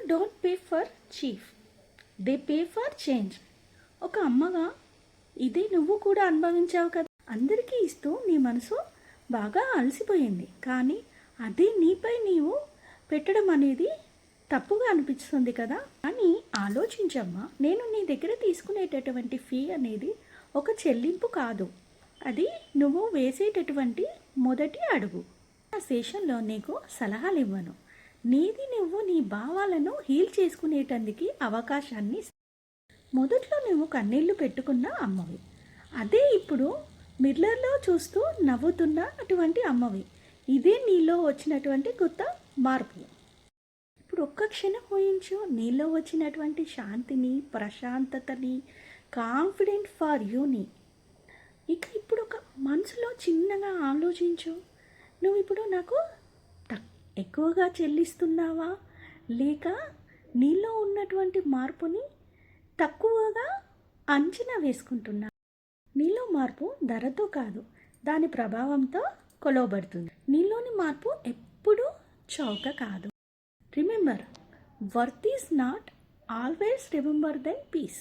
Don't pay for chief, they pay for change. ఒక అమ్మగా ఇది నువ్వు కూడా అనుభవించావు కదా. అందరికీ ఇస్తూ నీ మనసు బాగా అలసిపోయింది, కానీ అదే నీపై నీవు పెట్టడం అనేది తప్పుగా అనిపిస్తుంది కదా. కానీ ఆలోచించమ్మా, నేను నీ దగ్గర తీసుకునేటటువంటి ఫీ అనేది ఒక చెల్లింపు కాదు, అది నువ్వు వేసేటటువంటి మొదటి అడుగు. ఆ సెషన్లో నీకు సలహాలు ఇవ్వను, నీది నువ్వు నీ భావాలను హీల్ చేసుకునేటందుకు అవకాశాన్ని. మొదట్లో నువ్వు కన్నీళ్లు పెట్టుకున్న అమ్మవి, అదే ఇప్పుడు మిర్రర్లో చూస్తూ నవ్వుతున్న అటువంటి అమ్మవి. ఇదే నీలో వచ్చినటువంటి కొత్త మార్పు. ఇప్పుడు ఒక్క క్షణం ఊహించు, నీలో వచ్చినటువంటి శాంతిని, ప్రశాంతతని, కాన్ఫిడెంట్ ఫర్ యూని. ఇక ఇప్పుడు ఒక మనసులో చిన్నగా ఆలోచించు, నువ్వు ఇప్పుడు నాకు ఎక్కువగా చెల్లిస్తున్నావా, లేక నీలో ఉన్నటువంటి మార్పుని తక్కువగా అంచనా వేసుకుంటున్నా. నీలో మార్పు ధరతో కాదు, దాని ప్రభావంతో కొలవబడుతుంది. నీలోని మార్పు ఎప్పుడూ చౌక కాదు. Remember, worth is not always remember then piece.